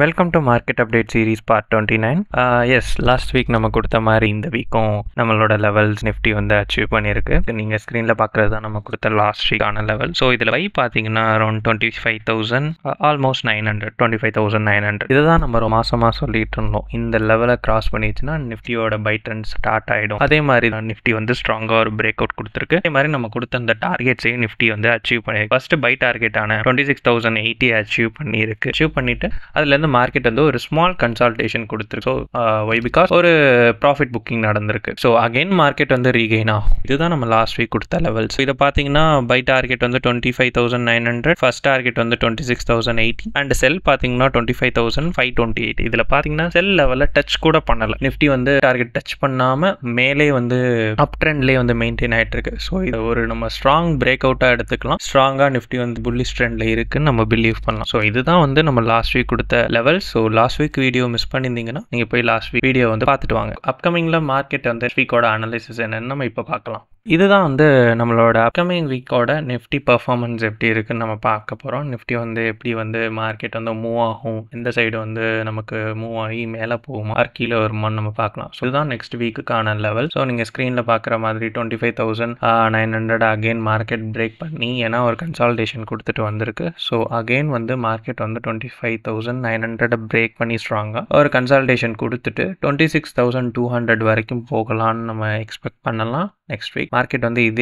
Welcome to market update series part 29. Yes, last week நம்ம கொடுத்த மாதிரி இந்த வீக்கும் நம்மளோட லெவல்ஸ் நிஃப்டி வந்து அச்சீவ் பண்ணியிருக்கு. நீங்கள் ஸ்க்ரீனில் பார்க்குறது தான் நம்ம கொடுத்த லாஸ்ட் வீக்கான லெவல். ஸோ இதில் பார்த்தீங்கன்னா அரௌண்ட் 25,000, ஆல்மோஸ்ட் 900, 25,900. இதுதான் நம்ம ஒரு மாதமாக சொல்லிட்டு இருந்தோம். இந்த லெவலை கிராஸ் பண்ணிடுச்சுன்னா நிஃப்டியோட பை ட்ரெண்ட் ஸ்டார்ட் ஆகிடும். அதே மாதிரி நிஃப்டி வந்து ஸ்ட்ராங்காக ஒரு பிரேக் அவுட் கொடுத்துருக்கு. அதே மாதிரி நம்ம கொடுத்த அந்த டார்கெட்ஸையும் நிஃப்டி வந்து அச்சீவ் பண்ணியிருக்கு. ஃபர்ஸ்ட் பை டார்கெட்டான 26,080 அச்சீவ் பண்ணிட்டு அதுல மார்க்கெட் வந்து ஒரு ஸ்மால் கன்சால்டேஷன் கொடுத்துருக்கு. ஸோ ஒய் பிகாஸ் ஒரு ப்ராஃபிட் புக்கிங் நடந்திருக்கு. ஸோ அகைன் மார்க்கெட் வந்து ரீகெயின் ஆகும். இதுதான் நம்ம லாஸ்ட் வீக் கொடுத்த லெவல். ஸோ இதை பார்த்தீங்கன்னா பை டார்கெட் வந்து 25,900, ஃபர்ஸ்ட் டார்கெட் வந்து 26,080 அண்ட் செல் பார்த்தீங்கன்னா 25,528. இதில் பார்த்தீங்கன்னா செல் லெவலில் டச் கூட பண்ணலை. நிஃப்டி வந்து டார்கெட் டச் பண்ணாமல் மேலே வந்து அப் ட்ரெண்ட்லேயே வந்து மெயின்டைன் ஆகிட்டு இருக்கு. ஸோ இது ஒரு நம்ம ஸ்ட்ராங் பிரேக் அவுட்டாக எடுத்துக்கலாம். ஸ்ட்ராங்காக நிஃப்டி வந்து புல்லிஷ் ட்ரெண்டில் இருக்குன்னு நம்ம பிலீவ் பண்ணலாம். ஸோ இதுதான் வந்து நம்ம லாஸ்ட் வீக் கொடுத்த level. So last week video miss பண்ணியிருந்தீங்கன்னா நீங்கள் போய் லாஸ்ட் வீக் வீடியோ வந்து பார்த்துட்டு வாங்க. அப்கமிங்கில் மார்க்கெட் வந்து வீக்கோட அனாலிசிஸ் என்னன்னு நம்ம இப்போ பார்க்கலாம். இதுதான் வந்து நம்மளோட அப்கமிங் வீக்கோட நிஃப்டி பர்ஃபார்மன்ஸ் எப்படி இருக்குன்னு நம்ம பார்க்க போகிறோம். நிஃப்டி வந்து எப்படி வந்து மார்க்கெட் வந்து மூவ் ஆகும், எந்த சைடு வந்து நமக்கு மூவ் ஆகி மேலே போகுமா கீழே வருமான்னு நம்ம பார்க்கலாம். ஸோ இதுதான் நெக்ஸ்ட் வீக்குக்கான லெவல். ஸோ நீங்கள் ஸ்க்ரீனில் பார்க்குற மாதிரி 25,900 அகெயின் மார்க்கெட் பிரேக் பண்ணி ஏன்னா ஒரு கன்சால்டேஷன் கொடுத்துட்டு வந்திருக்கு. ஸோ அகெயின் வந்து மார்க்கெட் வந்து 25,900 பிரேக் பண்ணி ஸ்ட்ராங்காக ஒரு கன்சால்டேஷன் கொடுத்துட்டு 26,200 வரைக்கும் போகலான்னு நம்ம எக்ஸ்பெக்ட் பண்ணலாம். நெக்ஸ்ட் வீக் மார்க்கெட் வந்து இதே